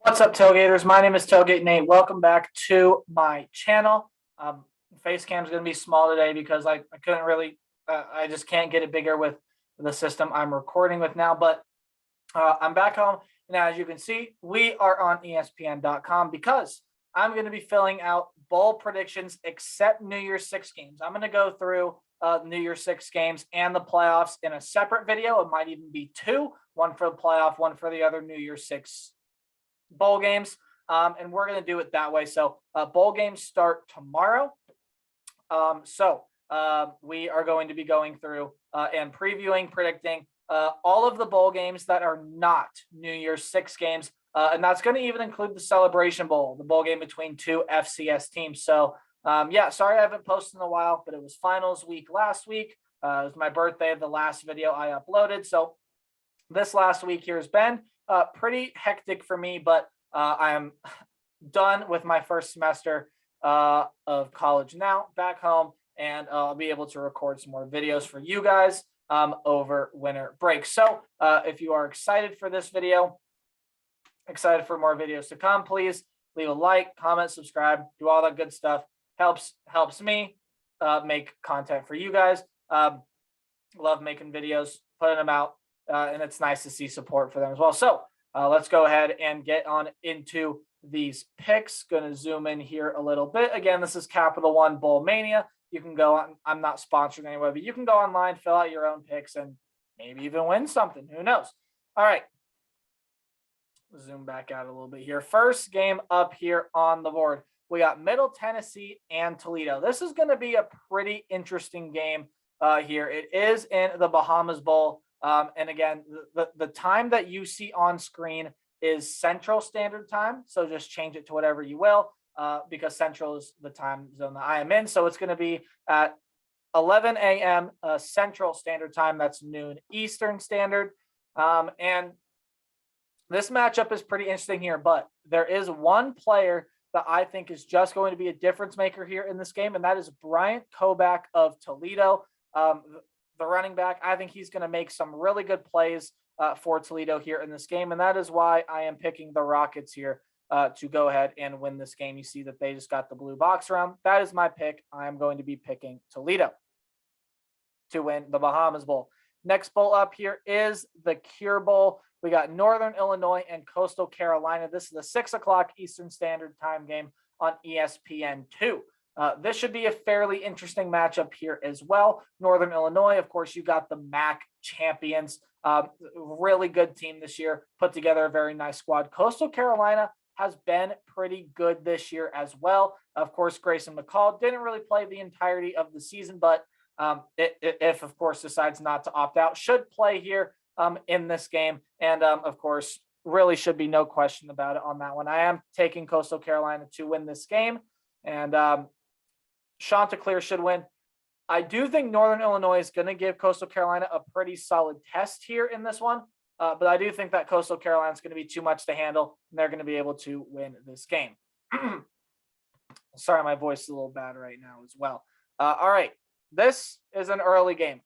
What's up, Tailgaters? My name is Tailgate Nate. Welcome back to my channel. Face cam is going to be small today because I couldn't really, I just can't get it bigger with the system I'm recording with now. But I'm back home. Now, as you can see, we are on ESPN.com because I'm going to be filling out bowl predictions except New Year's Six games. I'm going to go through New Year's Six games and the playoffs in a separate video. It might even be two, one for the playoff, one for the other New Year's Six bowl games, and we're going to do it that way. So bowl games start tomorrow. We are going to be going through and previewing, predicting all of the bowl games that are not New Year's Six games, and that's going to even include the Celebration Bowl, the bowl game between two FCS teams. So yeah, sorry I haven't posted in a while, but it was finals week last week. It was my birthday, the last video I uploaded. So this last week here has been pretty hectic for me, but I'm done with my first semester of college now, back home, and I'll be able to record some more videos for you guys over winter break. So if you are excited for this video, excited for more videos to come, please leave a like, comment, subscribe, do all that good stuff. Helps me make content for you guys. Love making videos, putting them out. And it's nice to see support for them as well. So let's go ahead and get on into these picks. Going to zoom in here a little bit. Again, this is Capital One Bowl Mania. You can go on. I'm not sponsored anyway, but you can go online, fill out your own picks, and maybe even win something. Who knows? All right. Zoom back out a little bit here. First game up here on the board. We got Middle Tennessee and Toledo. This is going to be a pretty interesting game here. It is in the Bahamas Bowl. And again, the time that you see on screen is Central Standard Time. So just change it to whatever you will, because Central is the time zone that I am in. So it's going to be at 11 a.m. Central Standard Time. That's noon Eastern Standard. And this matchup is pretty interesting here, but there is one player that I think is just going to be a difference maker here in this game, and that is Bryant Kobach of Toledo. The running back, I think he's going to make some really good plays for Toledo here in this game, and that is why I am picking the Rockets here to go ahead and win this game. You see that they just got the blue box around. That is my pick. I am going to be picking Toledo to win the Bahamas Bowl. Next bowl up here is the Cure Bowl. We got Northern Illinois and Coastal Carolina. This is a 6 o'clock Eastern Standard Time game on ESPN2. This should be a fairly interesting matchup here as well. Northern Illinois, of course, you got the MAC champions. Really good team this year. Put together a very nice squad. Coastal Carolina has been pretty good this year as well. Of course, Grayson McCall didn't really play the entirety of the season, but if, of course, decides not to opt out, should play here in this game. And, of course, really should be no question about it on that one. I am taking Coastal Carolina to win this game. And Chanticleer should win. I do think Northern Illinois is going to give Coastal Carolina a pretty solid test here in this one. But I do think that Coastal Carolina is going to be too much to handle, and they're going to be able to win this game. Sorry, my voice is a little bad right now as well. All right. This is an early game.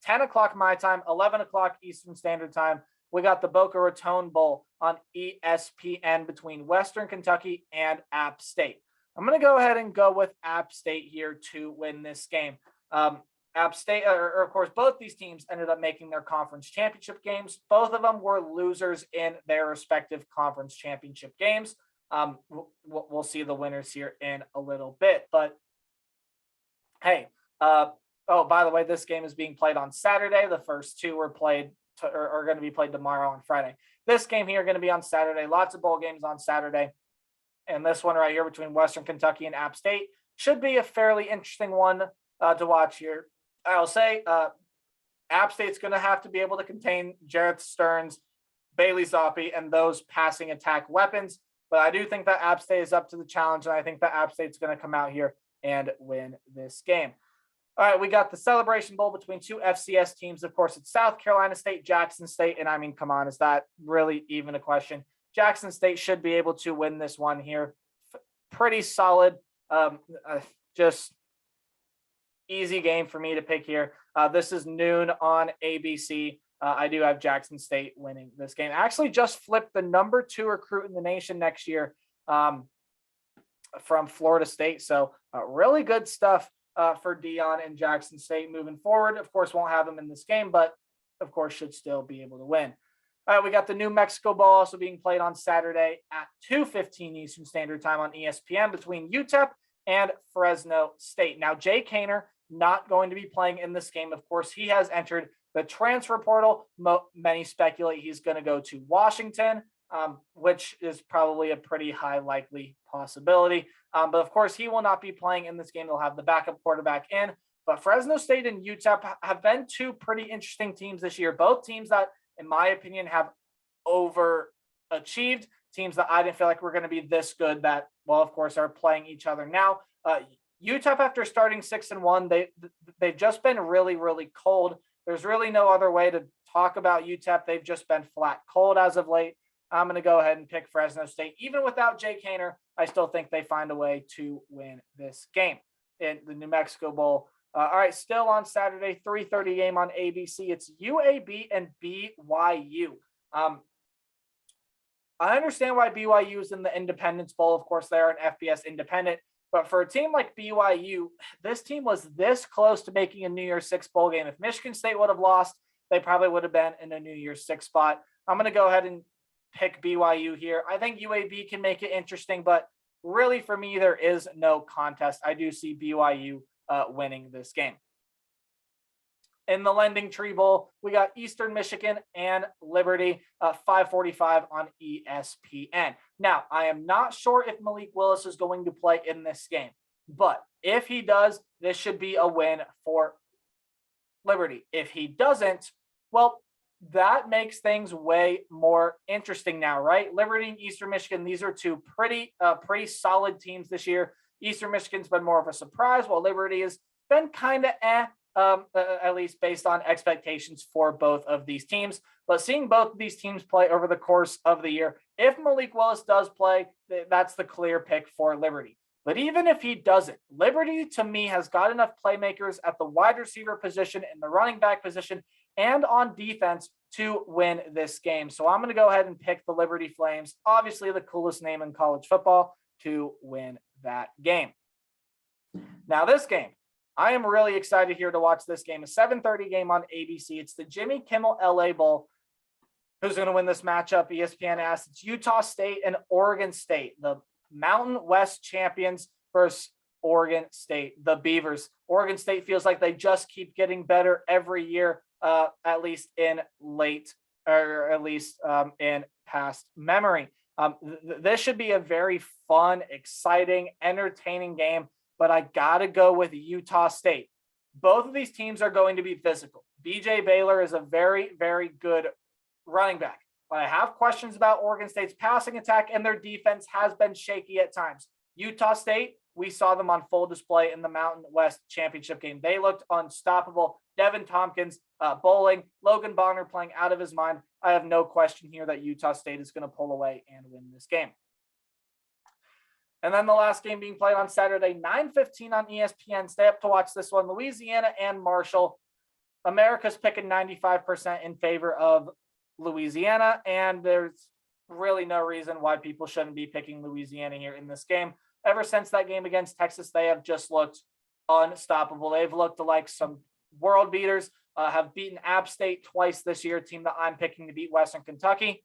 10 o'clock my time, 11 o'clock Eastern Standard Time. We got the Boca Raton Bowl on ESPN between Western Kentucky and App State. I'm going to go ahead and go with App State here to win this game. App State, or of course, both these teams ended up making their conference championship games. Both of them were losers in their respective conference championship games. We'll see the winners here in a little bit. But hey, oh, by the way, this game is being played on Saturday. The first two were played are going to be played tomorrow on Friday. This game here going to be on Saturday. Lots of bowl games on Saturday. And this one right here between Western Kentucky and App State should be a fairly interesting one to watch here. I'll say App State's going to have to be able to contain Jarrett Stearns, Bailey Zappi, and those passing attack weapons. But I do think that App State is up to the challenge, and I think that App State's going to come out here and win this game. All right, we got the Celebration Bowl between two FCS teams. Of course, it's South Carolina State, Jackson State. And I mean, come on, is that really even a question? Jackson State should be able to win this one here. Pretty solid. Just easy game for me to pick here. This is noon on ABC. I do have Jackson State winning this game. Actually just flipped the number 2 recruit in the nation next year from Florida State. So really good stuff for Dion and Jackson State moving forward. Of course, won't have them in this game, but of course should still be able to win. All right, we got the New Mexico Bowl also being played on Saturday at 2:15 Eastern Standard Time on ESPN between Utep and Fresno State. Now, Jay Kaner not going to be playing in this game. Of course, he has entered the transfer portal. Many speculate he's going to go to Washington, which is probably a pretty high likely possibility. But of course, he will not be playing in this game. They'll have the backup quarterback in. But Fresno State and Utep have been two pretty interesting teams this year. Both teams that, in my opinion, have overachieved. Teams that I didn't feel like were going to be this good that, well, of course, are playing each other now. Utep, after starting 6-1, they've just been really, really cold. There's really no other way to talk about Utep. They've just been flat cold as of late. I'm going to go ahead and pick Fresno State. Even without Jay Kaner, I still think they find a way to win this game in the New Mexico Bowl. All right, still on Saturday, 3:30 game on ABC. It's UAB and BYU. I understand why BYU is in the Independence Bowl. Of course, they're an FBS independent. But for a team like BYU, this team was this close to making a New Year's Six bowl game. If Michigan State would have lost, they probably would have been in a New Year's Six spot. I'm going to go ahead and pick BYU here. I think UAB can make it interesting, but really for me, there is no contest. I do see BYU winning this game. In the Lending Tree Bowl, we got Eastern Michigan and Liberty, 5:45 on ESPN. Now, I am not sure if Malik Willis is going to play in this game, but if he does, this should be a win for Liberty. If he doesn't, well, that makes things way more interesting now, right? Liberty and Eastern Michigan, these are two pretty solid teams this year. Eastern Michigan's been more of a surprise, while Liberty has been kind of at least based on expectations for both of these teams. But seeing both of these teams play over the course of the year, if Malik Willis does play, that's the clear pick for Liberty. But even if he doesn't, Liberty to me has got enough playmakers at the wide receiver position, in the running back position, and on defense to win this game. So I'm going to go ahead and pick the Liberty Flames, obviously the coolest name in college football, to win that game. Now this game, I am really excited here to watch this game. A 7:30 game on ABC. It's the Jimmy Kimmel LA Bowl. Who's going to win this matchup? ESPN asks. It's Utah State and Oregon State, the Mountain West champions versus Oregon State, the Beavers. Oregon State feels like they just keep getting better every year, at least in in past memory. This should be a very fun, exciting, entertaining game. But I got to go with Utah State. Both of these teams are going to be physical. BJ Baylor is a very, very good running back. But I have questions about Oregon State's passing attack, and their defense has been shaky at times. Utah State, we saw them on full display in the Mountain West Championship game. They looked unstoppable. Devin Tompkins bowling, Logan Bonner playing out of his mind. I have no question here that Utah State is going to pull away and win this game. And then the last game being played on Saturday, 9:15 on ESPN. Stay up to watch this one. Louisiana and Marshall. America's picking 95% in favor of Louisiana, and there's really no reason why people shouldn't be picking Louisiana here in this game. Ever since that game against Texas, they have just looked unstoppable. They've looked like some world beaters, have beaten App State twice this year, a team that I'm picking to beat Western Kentucky.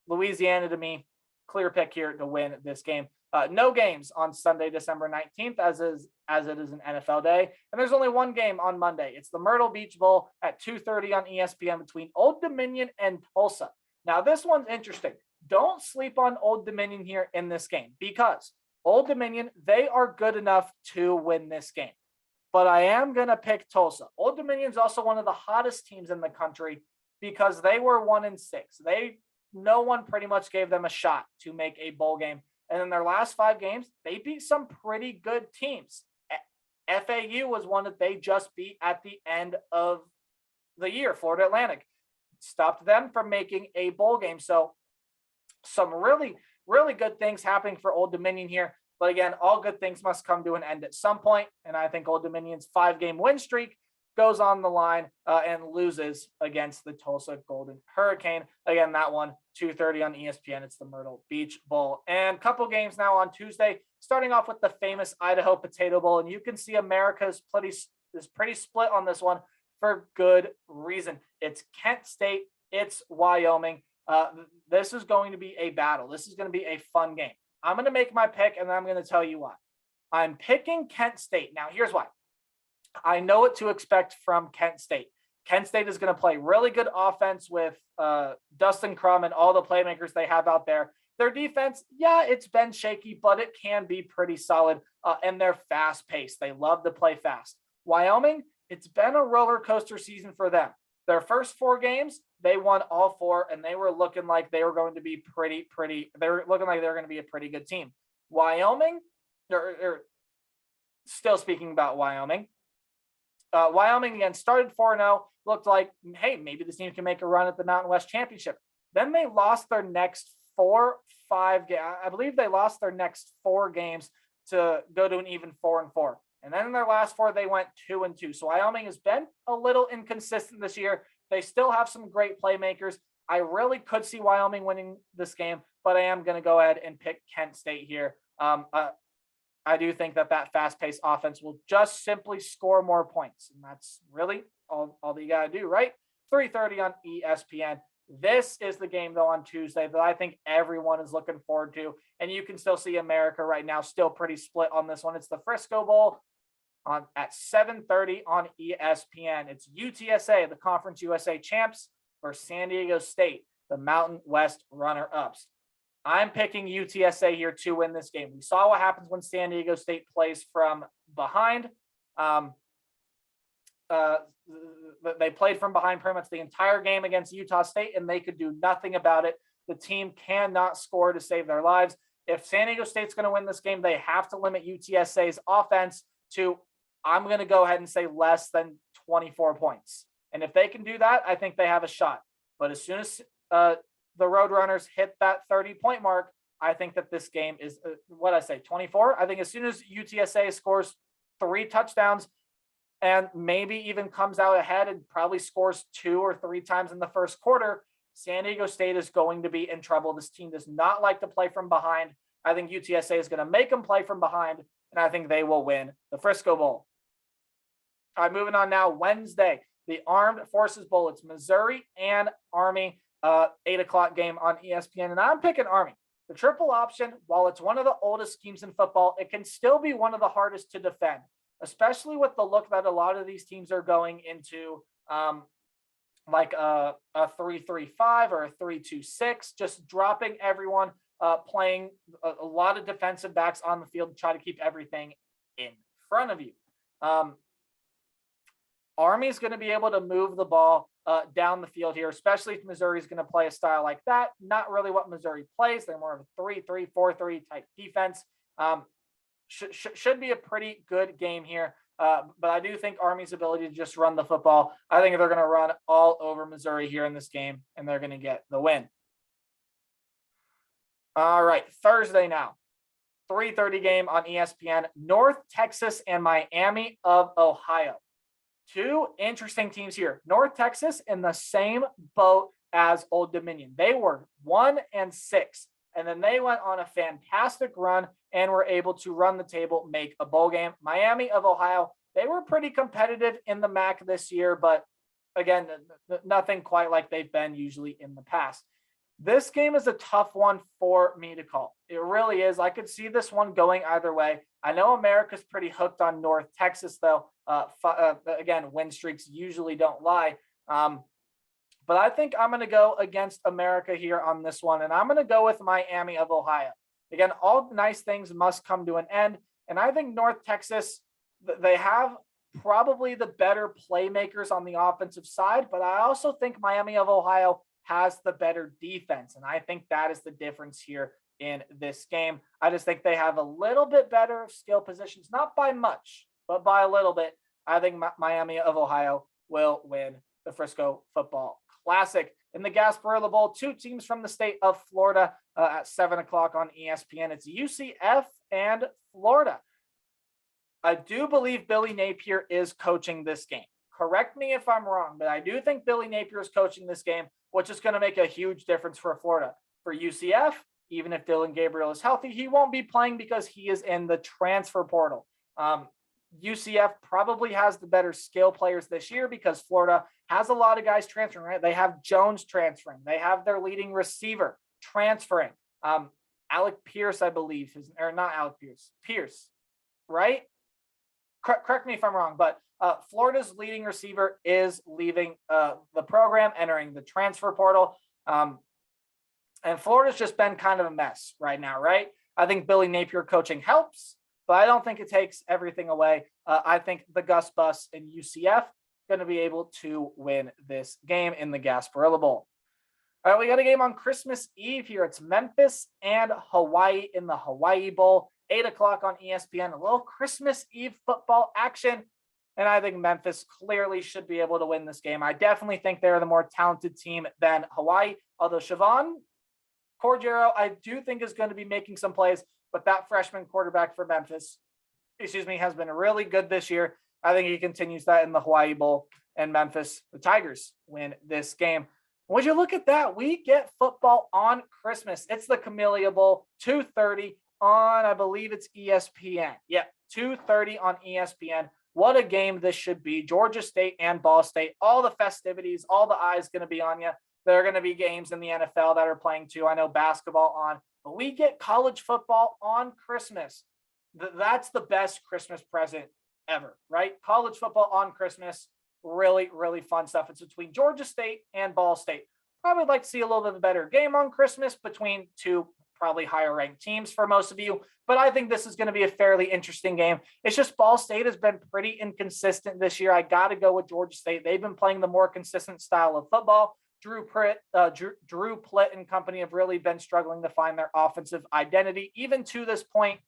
Louisiana, to me, clear pick here to win this game. No games on Sunday, December 19th, as it is an NFL day. And there's only one game on Monday. It's the Myrtle Beach Bowl at 2:30 on ESPN between Old Dominion and Tulsa. Now, this one's interesting. Don't sleep on Old Dominion here in this game, because Old Dominion, they are good enough to win this game. But I am going to pick Tulsa. Old Dominion's also one of the hottest teams in the country because they were 1-6. No one pretty much gave them a shot to make a bowl game. And in their last 5 games, they beat some pretty good teams. FAU was one that they just beat at the end of the year. Florida Atlantic stopped them from making a bowl game. So some really, really good things happening for Old Dominion here. But again, all good things must come to an end at some point. And I think Old Dominion's 5-game win streak goes on the line and loses against the Tulsa Golden Hurricane. Again, that one, 2:30 on ESPN. It's the Myrtle Beach Bowl. And a couple games now on Tuesday, starting off with the famous Idaho Potato Bowl. And you can see America is pretty split on this one for good reason. It's Kent State. It's Wyoming. This is going to be a battle. This is going to be a fun game. I'm going to make my pick, and then I'm going to tell you why. I'm picking Kent State. Now, here's why. I know what to expect from Kent State. Kent State is going to play really good offense with Dustin Crum and all the playmakers they have out there. Their defense, yeah, it's been shaky, but it can be pretty solid, and they're fast-paced. They love to play fast. Wyoming, it's been a roller coaster season for them. Their first 4 games, they won all 4, and they were looking like they were going to be they were looking like they were going to be a pretty good team. Wyoming, they're still speaking about Wyoming. Wyoming, again, started 4-0, looked like, hey, maybe this team can make a run at the Mountain West Championship. Then they lost their next 5 games. I believe they lost their next 4 games to go to an even 4-4. And then in their last 4, they went 2-2. So Wyoming has been a little inconsistent this year. They still have some great playmakers. I really could see Wyoming winning this game, but I am going to go ahead and pick Kent State here. I do think that fast-paced offense will just simply score more points. And that's really all that you got to do, right? 3:30 on ESPN. This is the game, though, on Tuesday that I think everyone is looking forward to. And you can still see America right now still pretty split on this one. It's the Frisco Bowl at 7:30 on ESPN. It's UTSA, the Conference USA champs, versus San Diego State, the Mountain West runner-ups. I'm picking UTSA here to win this game. We saw what happens when San Diego State plays from behind. They played from behind pretty much the entire game against Utah State, and they could do nothing about it. The team cannot score to save their lives. If San Diego State's going to win this game, they have to limit UTSA's offense to, I'm going to go ahead and say, less than 24 points. And if they can do that, I think they have a shot. But as soon as the Roadrunners hit that 30-point mark, I think that this game is, 24? I think as soon as UTSA scores 3 touchdowns and maybe even comes out ahead and probably scores 2 or 3 times in the first quarter, San Diego State is going to be in trouble. This team does not like to play from behind. I think UTSA is going to make them play from behind, and I think they will win the Frisco Bowl. All right, moving on now. Wednesday, the Armed Forces Bowl. It's Missouri and Army. 8:00 game on ESPN, and I'm picking Army. The triple option, while it's one of the oldest schemes in football, it can still be one of the hardest to defend, especially with the look that a lot of these teams are going into, like a 3-3-5 or a 3-2-6, just dropping everyone, playing a lot of defensive backs on the field to try to keep everything in front of you. Army is going to be able to move the ball down the field here, especially if Missouri is going to play a style like that. Not really what Missouri plays. They're more of a 3-3, 4-3 type defense. Should be a pretty good game here. But I do think Army's ability to just run the football, I think they're going to run all over Missouri here in this game, and they're going to get the win. All right, Thursday now. 3:30 game on ESPN. North Texas and Miami of Ohio. 2 interesting teams here. North Texas in the same boat as Old Dominion. They were 1-6, and then they went on a fantastic run and were able to run the table, make a bowl game. Miami of Ohio, they were pretty competitive in the MAC this year, but again, nothing quite like they've been usually in the past. This game is a tough one for me to call. It really is. I could see this one going either way. I know America's pretty hooked on North Texas, though. Again, win streaks usually don't lie. But I think I'm going to go against America here on this one, and I'm going to go with Miami of Ohio. Again, all nice things must come to an end, and I think North Texas, they have probably the better playmakers on the offensive side, but I also think Miami of Ohio has the better defense, and I think that is the difference here in this game. I just think they have a little bit better skill positions, not by much, but by a little bit. I think Miami of Ohio will win the Frisco Football Classic. In the Gasparilla Bowl, 2 teams from the state of Florida at 7:00 on ESPN. It's UCF and Florida. I do believe Billy Napier is coaching this game. correct me if I'm wrong, but I do think Billy Napier is coaching this game, which is going to make a huge difference for Florida. For UCF, even if Dylan Gabriel is healthy, he won't be playing because he is in the transfer portal. UCF probably has the better skill players this year because Florida has a lot of guys transferring, right? They have Jones transferring. They have their leading receiver transferring. Alec Pierce, I believe, or not Alec Pierce, Pierce, right? Correct me if I'm wrong, but Florida's leading receiver is leaving the program, entering the transfer portal. And Florida's just been kind of a mess right now, right? I think Billy Napier coaching helps, but I don't think it takes everything away. I think the Gus Bus and UCF going to be able to win this game in the Gasparilla Bowl. All right, we got a game on Christmas Eve here. It's Memphis and Hawaii in the Hawaii Bowl, 8 o'clock on ESPN. A little Christmas Eve football action, and I think Memphis clearly should be able to win this game. I definitely think they're the more talented team than Hawaii, although Siobhan Cordero, I do think is going to be making some plays, but that freshman quarterback for Memphis, has been really good this year. I think he continues that in the Hawaii Bowl, and Memphis, the Tigers, win this game. Would you look at that? We get football on Christmas. It's the Camellia Bowl, 2:30 on, I believe it's ESPN. Yep, 2:30 on ESPN. What a game this should be. Georgia State and Ball State, all the festivities, all the eyes going to be on you. There are going to be games in the NFL that are playing too. I know basketball on, but we get college football on Christmas. That's the best Christmas present ever, right? College football on Christmas. Really, really fun stuff. It's between Georgia State and Ball State. Probably like to see a little bit of a better game on Christmas between two probably higher ranked teams for most of you, but I think this is going to be a fairly interesting game. It's just Ball State has been pretty inconsistent this year. I got to go with Georgia State. They've been playing the more consistent style of football. Drew Plitt and company have really been struggling to find their offensive identity. Even to this point,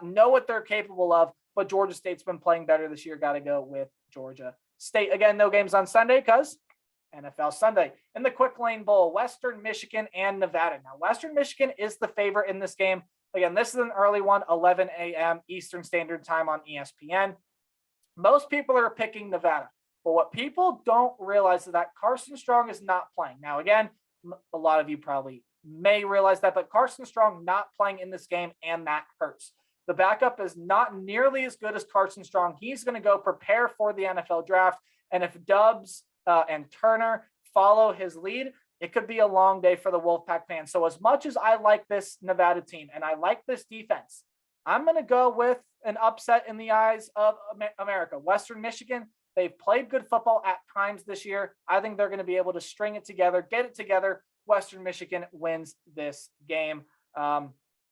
know what they're capable of, but Georgia State's been playing better this year. Got to go with Georgia State. Again, no games on Sunday because NFL Sunday. In the Quick Lane Bowl, Western Michigan and Nevada. Now, Western Michigan is the favorite in this game. Again, this is an early one, 11 a.m. Eastern Standard Time on ESPN. Most people are picking Nevada. But what people don't realize is that Carson Strong is not playing. Now, again, a lot of you probably may realize that, but Carson Strong not playing in this game, and that hurts. The backup is not nearly as good as Carson Strong. He's going to go prepare for the NFL draft. And if Dubs and Turner follow his lead, it could be a long day for the Wolfpack fans. So as much as I like this Nevada team and I like this defense, I'm going to go with an upset in the eyes of America. Western Michigan, they've played good football at times this year. I think they're going to be able to string it together, get it together. Western Michigan wins this game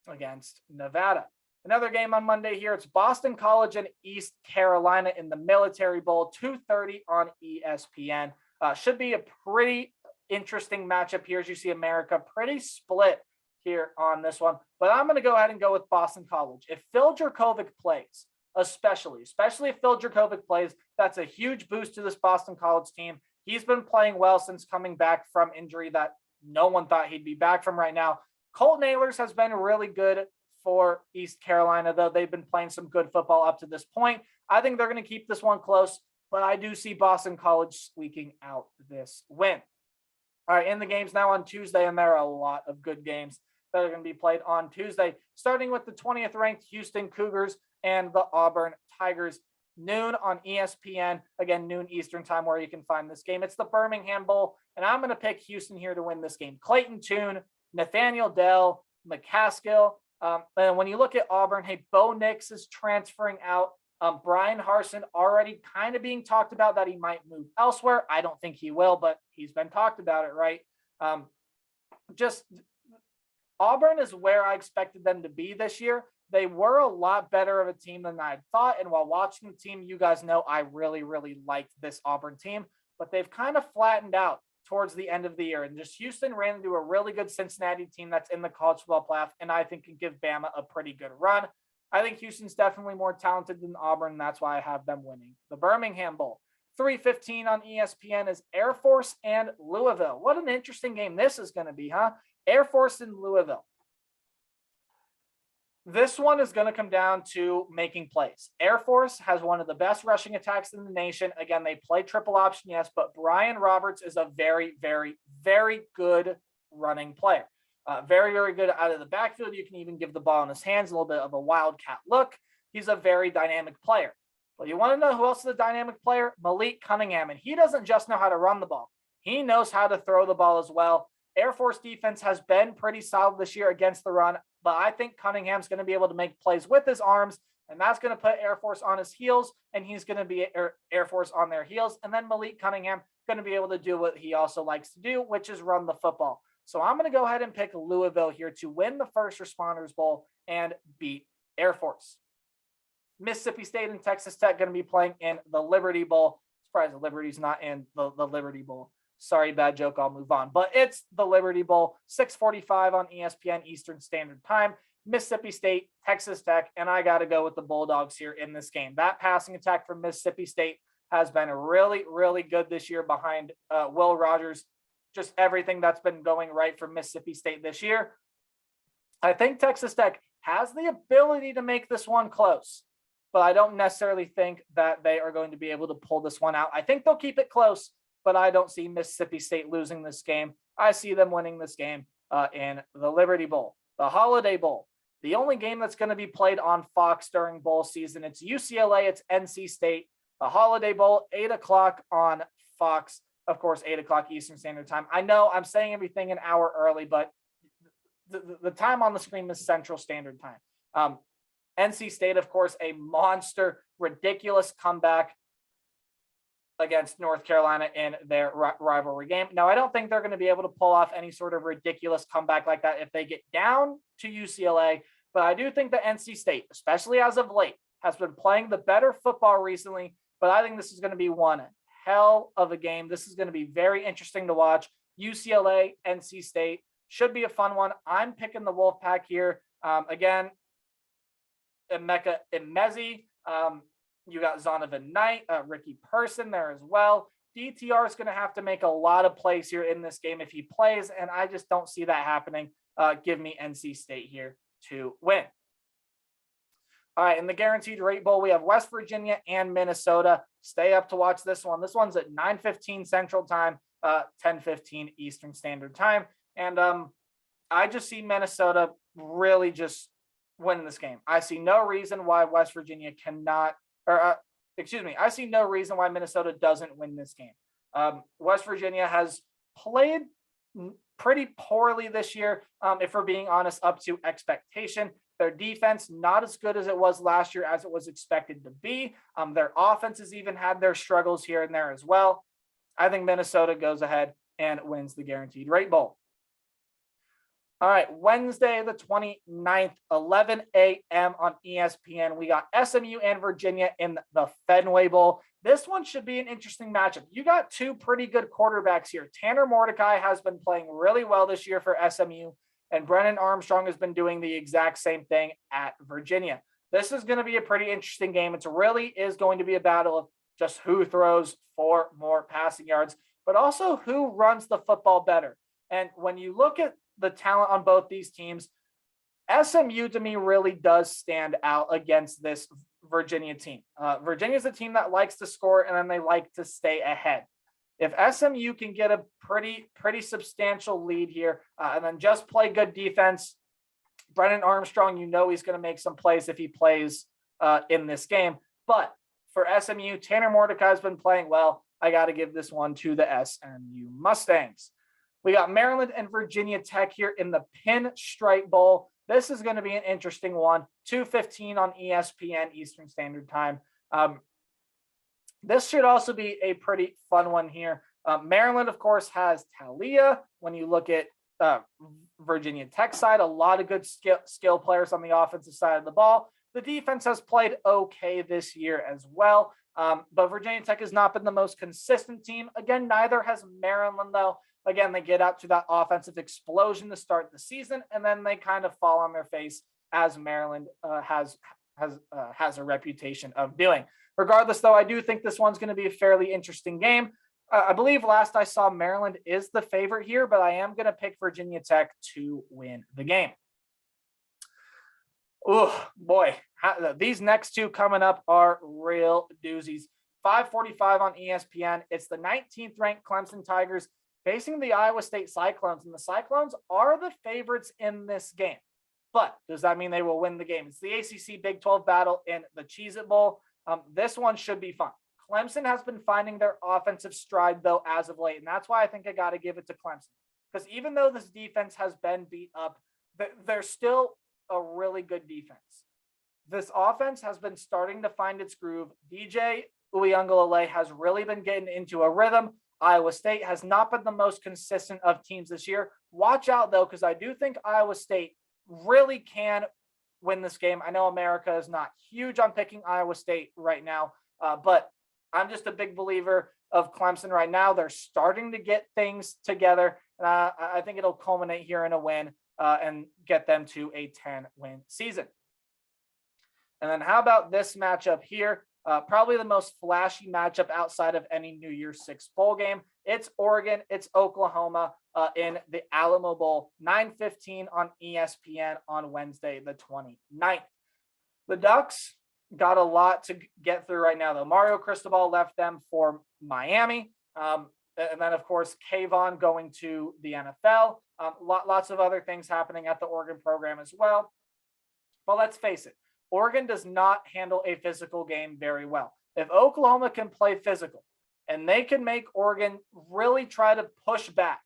against Nevada. Another game on Monday here. It's Boston College and East Carolina in the Military Bowl, 2:30 on ESPN. Should be a pretty interesting matchup here as you see America pretty split here on this one. But I'm going to go ahead and go with Boston College. If Phil Jurkovec plays, especially if Phil Jurkovec plays, that's a huge boost to this Boston College team. He's been playing well since coming back from injury that no one thought he'd be back from right now. Colton Ahlers has been really good for East Carolina, though they've been playing some good football up to this point. I think they're going to keep this one close, but I do see Boston College squeaking out this win. All right, in the games now on Tuesday, and there are a lot of good games that are going to be played on Tuesday, starting with the 20th ranked Houston Cougars and the Auburn Tigers, noon on ESPN, again, noon Eastern time where you can find this game. It's the Birmingham Bowl, and I'm going to pick Houston here to win this game. Clayton Tune, Nathaniel Dell, McCaskill. And when you look at Auburn, hey, Bo Nix is transferring out. Brian Harsin already kind of being talked about that he might move elsewhere. I don't think he will, but he's been talked about it, right? Just Auburn is where I expected them to be this year. They were a lot better of a team than I thought. And while watching the team, you guys know I really, really liked this Auburn team, but they've kind of flattened out towards the end of the year. And just Houston ran into a really good Cincinnati team that's in the college football playoff, and I think can give Bama a pretty good run. I think Houston's definitely more talented than Auburn, and that's why I have them winning. The Birmingham Bowl, 3:15 on ESPN is Air Force and Louisville. What an interesting game this is going to be, huh? Air Force and Louisville. This one is going to come down to making plays. Air Force has one of the best rushing attacks in the nation. Again, they play triple option, yes, but Brian Roberts is a very, very, very good running player. Very, very good out of the backfield. You can even give the ball in his hands, a little bit of a wildcat look. He's a very dynamic player. But you want to know who else is a dynamic player? Malik Cunningham. And he doesn't just know how to run the ball. He knows how to throw the ball as well. Air Force defense has been pretty solid this year against the run, but I think Cunningham's going to be able to make plays with his arms, and that's going to put Air Force on his heels, and he's going to be Air Force on their heels. And then Malik Cunningham going to be able to do what he also likes to do, which is run the football. So I'm going to go ahead and pick Louisville here to win the First Responders Bowl and beat Air Force. Mississippi State and Texas Tech going to be playing in the Liberty Bowl. Surprised the Liberty's not in the Liberty Bowl. Sorry, bad joke. I'll move on. But it's the Liberty Bowl, 6:45 on ESPN Eastern Standard Time. Mississippi State, Texas Tech, and I got to go with the Bulldogs here in this game. That passing attack from Mississippi State has been really, really good this year behind Will Rogers. Just everything that's been going right for Mississippi State this year. I think Texas Tech has the ability to make this one close, but I don't necessarily think that they are going to be able to pull this one out. I think they'll keep it close, but I don't see Mississippi State losing this game. I see them winning this game in the Liberty Bowl, the Holiday Bowl, the only game that's going to be played on Fox during bowl season. It's UCLA, it's NC State, the Holiday Bowl, 8 o'clock on Fox, of course, 8 o'clock Eastern Standard Time. I know I'm saying everything an hour early, but the time on the screen is Central Standard Time. NC State, of course, a monster, ridiculous comeback against North Carolina in their rivalry game. Now, I don't think they're going to be able to pull off any sort of ridiculous comeback like that if they get down to UCLA, but I do think that NC State, especially as of late, has been playing the better football recently, but I think this is going to be one hell of a game. This is going to be very interesting to watch. UCLA, NC State should be a fun one. I'm picking the Wolfpack here. Again, Emeka Emezi, you got Zonovan Knight, Ricky Person there as well. DTR is going to have to make a lot of plays here in this game if he plays, and I just don't see that happening. Give me NC State here to win. All right, in the Guaranteed Rate Bowl, we have West Virginia and Minnesota. Stay up to watch this one. This one's at 9:15 Central Time, 10:15 Eastern Standard Time. And I just see Minnesota really just winning this game. I see no reason why West Virginia cannot, I see no reason why Minnesota doesn't win this game. West Virginia has played pretty poorly this year, if we're being honest, up to expectation. Their defense, not as good as it was last year as it was expected to be. Their offense has even had their struggles here and there as well. I think Minnesota goes ahead and wins the Guaranteed Rate Bowl. All right, Wednesday the 29th, 11 a.m. on ESPN. We got SMU and Virginia in the Fenway Bowl. This one should be an interesting matchup. You got two pretty good quarterbacks here. Tanner Mordecai has been playing really well this year for SMU, and Brennan Armstrong has been doing the exact same thing at Virginia. This is going to be a pretty interesting game. It really is going to be a battle of just who throws for more passing yards, but also who runs the football better. And when you look at the talent on both these teams, SMU to me really does stand out against this Virginia team. Virginia is a team that likes to score and then they like to stay ahead. If SMU can get a pretty substantial lead here and then just play good defense, Brennan Armstrong, you know he's going to make some plays if he plays in this game. But for SMU, Tanner Mordecai has been playing well. I got to give this one to the SMU Mustangs. We got Maryland and Virginia Tech here in the Pinstripe Bowl. This is going to be an interesting one. 2:15 on ESPN Eastern Standard Time. This should also be a pretty fun one here. Maryland, of course, has Talia. When you look at Virginia Tech side, a lot of good skill players on the offensive side of the ball. The defense has played okay this year as well. But Virginia Tech has not been the most consistent team. Again, neither has Maryland, though. Again, they get out to that offensive explosion to start the season, and then they kind of fall on their face, as Maryland has a reputation of doing. Regardless, though, I do think this one's going to be a fairly interesting game. I believe last I saw Maryland is the favorite here, but I am going to pick Virginia Tech to win the game. Oh boy, these next two coming up are real doozies. 5:45 on ESPN. It's the 19th ranked Clemson Tigers facing the Iowa State Cyclones, and the Cyclones are the favorites in this game. But does that mean they will win the game? It's the ACC Big 12 battle in the Cheez-It Bowl. This one should be fun. Clemson has been finding their offensive stride, though, as of late, and that's why I think I got to give it to Clemson. Because even though this defense has been beat up, they're still a really good defense. This offense has been starting to find its groove. DJ Uiagalelei has really been getting into a rhythm. Iowa State has not been the most consistent of teams this year. Watch out, though, because I do think Iowa State really can win this game. I know America is not huge on picking Iowa State right now, but I'm just a big believer of Clemson right now. They're starting to get things together. I think it'll culminate here in a win and get them to a 10-win season. And then how about this matchup here? Probably the most flashy matchup outside of any New Year's Six bowl game. It's Oregon, it's Oklahoma in the Alamo Bowl, 9:15 on ESPN on Wednesday, the 29th. The Ducks got a lot to get through right now, though. Mario Cristobal left them for Miami. And then, of course, Kayvon going to the NFL. Lots of other things happening at the Oregon program as well. But let's face it, Oregon does not handle a physical game very well. If Oklahoma can play physical and they can make Oregon really try to push back,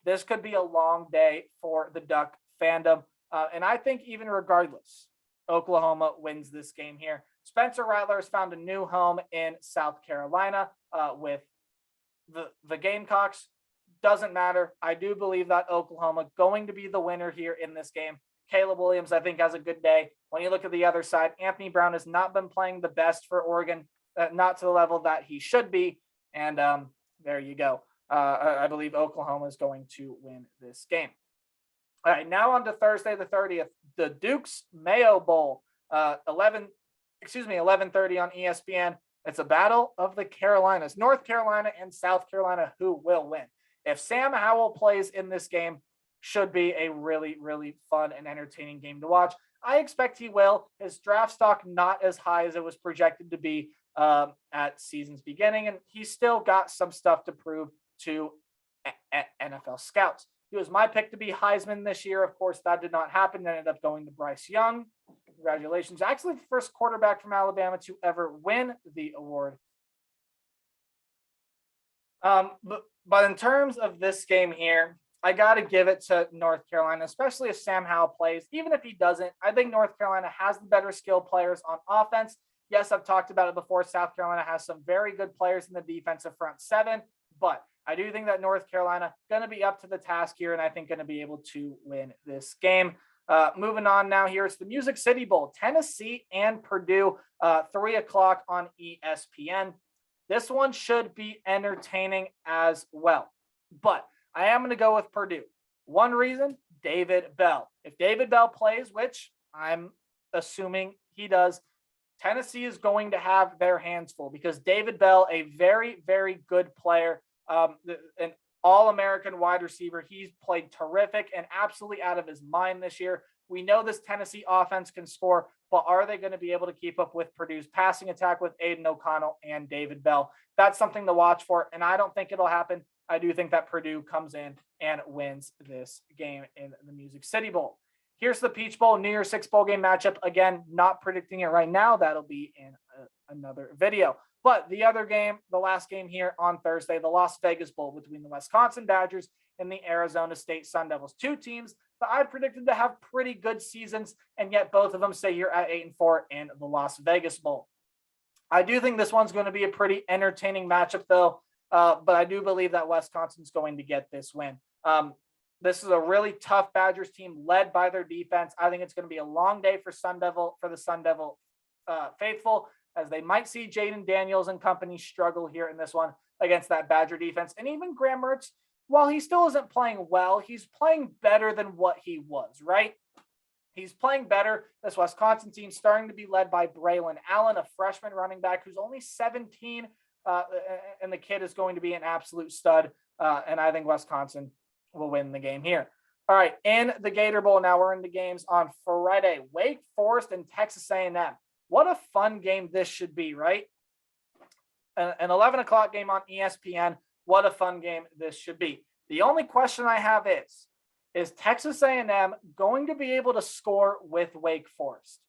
this could be a long day for the Duck fandom. And I think even regardless, Oklahoma wins this game here. Spencer Rattler has found a new home in South Carolina with the Gamecocks. Doesn't matter. I do believe that Oklahoma going to be the winner here in this game. Caleb Williams, I think, has a good day. When you look at the other side, Anthony Brown has not been playing the best for Oregon, not to the level that he should be. And there you go. I believe Oklahoma is going to win this game. All right, now on to Thursday the 30th, the Duke's Mayo Bowl, 11:30 on ESPN. It's a battle of the Carolinas, North Carolina and South Carolina, who will win. If Sam Howell plays in this game, should be a really, really fun and entertaining game to watch. I expect he will. His draft stock not as high as it was projected to be at season's beginning, and he's still got some stuff to prove to NFL scouts. He was my pick to be Heisman this year. Of course, that did not happen. Ended up going to Bryce Young. Congratulations. Actually, the first quarterback from Alabama to ever win the award. But in terms of this game here, I got to give it to North Carolina, especially if Sam Howell plays. Even if he doesn't, I think North Carolina has the better skilled players on offense. Yes, I've talked about it before. South Carolina has some very good players in the defensive front seven, but I do think that North Carolina going to be up to the task here, and I think going to be able to win this game. Moving on now here, it's the Music City Bowl, Tennessee and Purdue, 3 o'clock on ESPN. This one should be entertaining as well, but I am going to go with Purdue. One reason, David Bell. If David Bell plays, which I'm assuming he does, Tennessee is going to have their hands full because David Bell, a very, very good player, an all-American wide receiver. He's played terrific and absolutely out of his mind this year. We know this Tennessee offense can score, but are they going to be able to keep up with Purdue's passing attack with Aiden O'Connell and David Bell? That's something to watch for, and I don't think it'll happen. I do think that Purdue comes in and wins this game in the Music City Bowl. Here's the Peach Bowl, New Year's Six bowl game matchup. Again, not predicting it right now. That'll be in another video. But the other game, the last game here on Thursday, the Las Vegas Bowl between the Wisconsin Badgers and the Arizona State Sun Devils. Two teams that I predicted to have pretty good seasons, and yet both of them stay here at 8-4 in the Las Vegas Bowl. I do think this one's going to be a pretty entertaining matchup, though. But I do believe that Wisconsin's going to get this win. This is a really tough Badgers team led by their defense. I think it's going to be a long day for the Sun Devil faithful, as they might see Jaden Daniels and company struggle here in this one against that Badger defense. And even Graham Mertz, while he still isn't playing well, he's playing better than what he was, right? He's playing better. This Wisconsin team starting to be led by Braylon Allen, a freshman running back who's only 17, and the kid is going to be an absolute stud. And I think Wisconsin will win the game here. All right, in the Gator Bowl, now we're in the games on Friday. Wake Forest and Texas A&M. What a fun game this should be, right? An 11 o'clock game on ESPN. What a fun game this should be. The only question I have is Texas A&M going to be able to score with Wake Forest?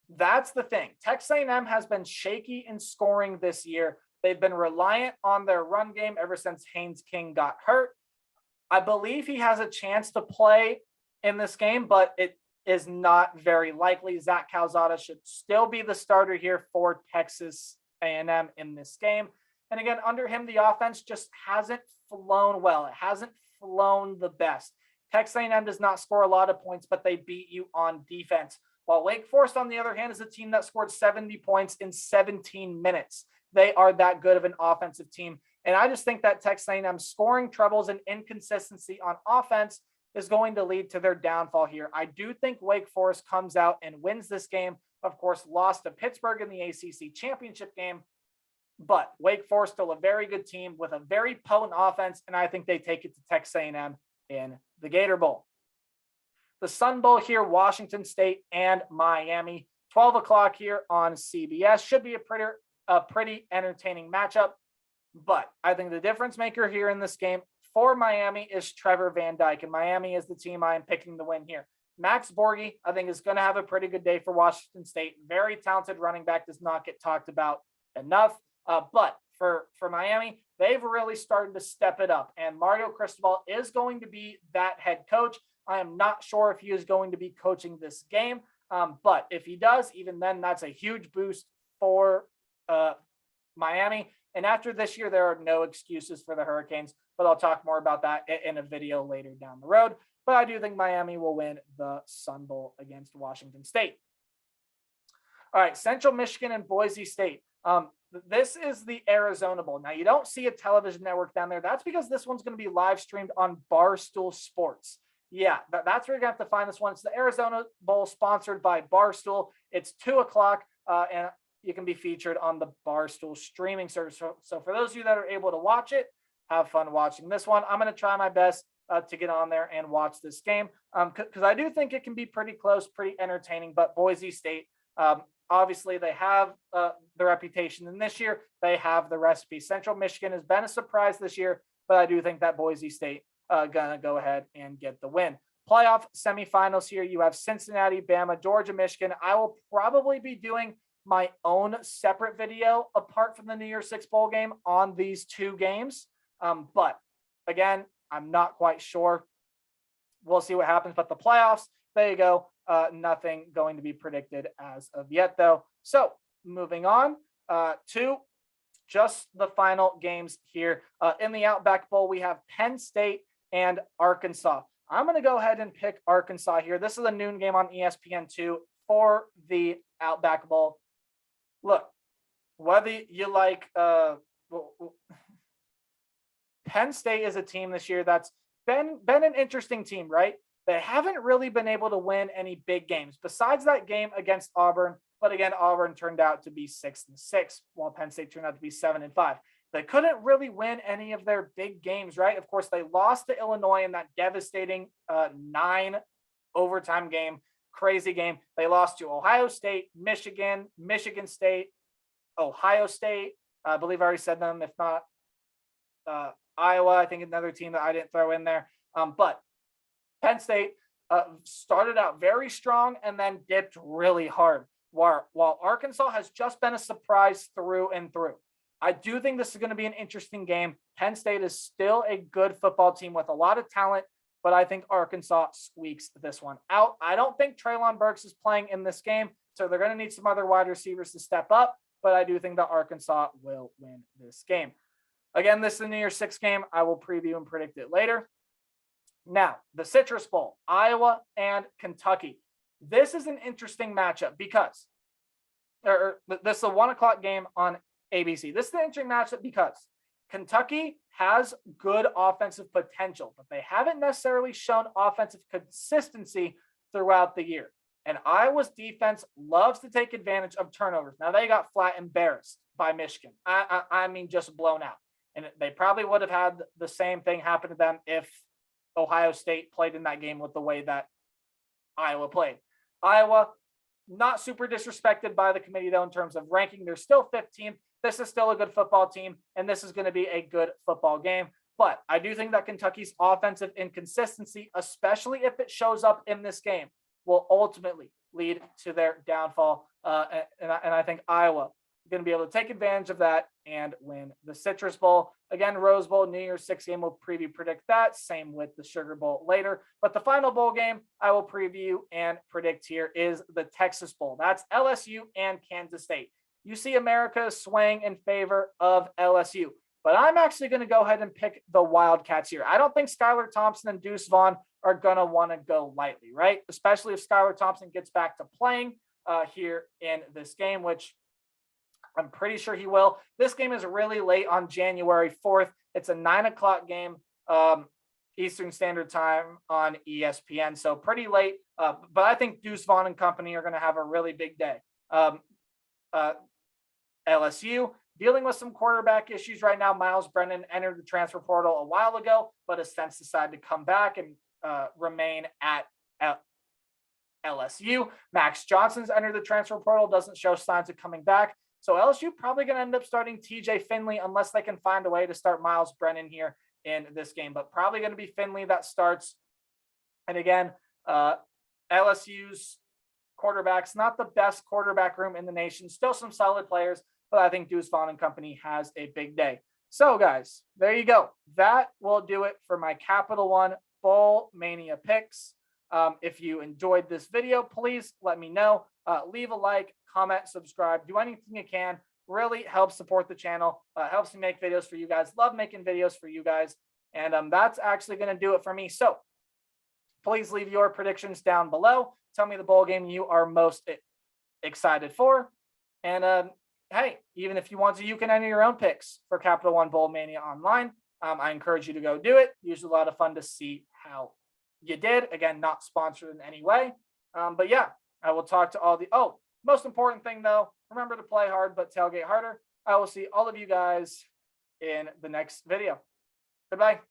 That's the thing. Texas A&M has been shaky in scoring this year. They've been reliant on their run game ever since Haynes King got hurt. I believe he has a chance to play in this game, but it is not very likely. Zach Calzada should still be the starter here for Texas A&M in this game. And again, under him, the offense just hasn't flown well. It hasn't flown the best. Texas A&M does not score a lot of points, but they beat you on defense. While Wake Forest, on the other hand, is a team that scored 70 points in 17 minutes. They are that good of an offensive team. And I just think that Texas A&M scoring troubles and inconsistency on offense is going to lead to their downfall here. I do think Wake Forest comes out and wins this game. Of course, lost to Pittsburgh in the ACC championship game, but Wake Forest still a very good team with a very potent offense, and I think they take it to Texas A&M in the Gator Bowl. The Sun Bowl here, Washington State and Miami, 12 o'clock here on CBS. Should be a pretty entertaining matchup. But I think the difference maker here in this game for Miami is Trevor Van Dyke, and Miami is the team I am picking to win here. Max Borghi, I think, is going to have a pretty good day for Washington State. Very talented running back, does not get talked about enough. But for Miami, they've really started to step it up, and Mario Cristobal is going to be that head coach. I am not sure if he is going to be coaching this game, but if he does, even then, that's a huge boost for Miami. And after this year, there are no excuses for the Hurricanes, but I'll talk more about that in a video later down the road. But I do think Miami will win the Sun Bowl against Washington State. All right, Central Michigan and Boise State. This is the Arizona Bowl. Now, you don't see a television network down there. That's because this one's going to be live streamed on Barstool Sports. Yeah, that's where you're going to have to find this one. It's the Arizona Bowl sponsored by Barstool. It's 2 o'clock, and you can be featured on the Barstool streaming service. So for those of you that are able to watch it, have fun watching this one. I'm going to try my best to get on there and watch this game because I do think it can be pretty close, pretty entertaining. But Boise State, obviously, they have the reputation. And this year, they have the recipe. Central Michigan has been a surprise this year, but I do think that Boise State going to go ahead and get the win. Playoff semifinals here, you have Cincinnati, Bama, Georgia, Michigan. I will probably be doing my own separate video apart from the New Year's Six Bowl game on these two games. But again, I'm not quite sure. We'll see what happens. But the playoffs, there you go. Nothing going to be predicted as of yet, though. So moving on to just the final games here. In the Outback Bowl, we have Penn State and Arkansas. I'm going to go ahead and pick Arkansas here. This is a noon game on ESPN2 for the Outback Bowl. Look, whether you like Penn State is a team this year that's been an interesting team, right? They haven't really been able to win any big games besides that game against Auburn. But again, Auburn turned out to be 6-6, while Penn State turned out to be 7-5. They couldn't really win any of their big games, right? Of course, they lost to Illinois in that devastating 9 overtime game. Crazy game. They lost to Ohio State, Michigan, Michigan State, Ohio State. I believe I already said them. If not, Iowa, I think another team that I didn't throw in there. But Penn State started out very strong and then dipped really hard. While Arkansas has just been a surprise through and through. I do think this is going to be an interesting game. Penn State is still a good football team with a lot of talent, but I think Arkansas squeaks this one out. I don't think Treylon Burks is playing in this game, so they're going to need some other wide receivers to step up, but I do think that Arkansas will win this game. Again, this is the New Year's Six game. I will preview and predict it later. Now, the Citrus Bowl, Iowa and Kentucky. This is an interesting matchup because this is a 1 o'clock game on ABC. This is an interesting matchup because Kentucky has good offensive potential, but they haven't necessarily shown offensive consistency throughout the year. And Iowa's defense loves to take advantage of turnovers. Now, they got flat embarrassed by Michigan. I mean, just blown out. And they probably would have had the same thing happen to them if Ohio State played in that game with the way that Iowa played. Iowa, not super disrespected by the committee, though, in terms of ranking. They're still 15th. This is still a good football team, and this is going to be a good football game. But I do think that Kentucky's offensive inconsistency, especially if it shows up in this game, will ultimately lead to their downfall. And I think Iowa is going to be able to take advantage of that and win the Citrus Bowl. Again, Rose Bowl, New Year's Six game, will predict that. Same with the Sugar Bowl later. But the final bowl game I will preview and predict here is the Texas Bowl. That's LSU and Kansas State. You see America swaying in favor of LSU. But I'm actually going to go ahead and pick the Wildcats here. I don't think Skylar Thompson and Deuce Vaughn are going to want to go lightly, right? Especially if Skylar Thompson gets back to playing here in this game, which I'm pretty sure he will. This game is really late on January 4th. It's a 9 o'clock game, Eastern Standard Time on ESPN. So pretty late. But I think Deuce Vaughn and company are going to have a really big day. LSU dealing with some quarterback issues right now. Miles Brennan entered the transfer portal a while ago, but has since decided to come back and remain at LSU. Max Johnson's entered the transfer portal, doesn't show signs of coming back. So LSU probably going to end up starting TJ Finley unless they can find a way to start Miles Brennan here in this game, but probably going to be Finley that starts. And again, LSU's quarterbacks, not the best quarterback room in the nation, still some solid players, but I think Deuce Vaughn and company has a big day. So guys, there you go. That will do it for my Capital One Bowl Mania picks. If you enjoyed this video, please let me know. Leave a like, comment, subscribe, do anything you can. Really helps support the channel. Helps me make videos for you guys. Love making videos for you guys. And that's actually going to do it for me. So please leave your predictions down below. Tell me the bowl game you are most excited for. And hey, even if you want to, you can enter your own picks for Capital One Bowl Mania online. I encourage you to go do it. Usually a lot of fun to see how you did. Again, not sponsored in any way. But yeah, I will talk to all the, most important thing though, remember to play hard, but tailgate harder. I will see all of you guys in the next video. Goodbye.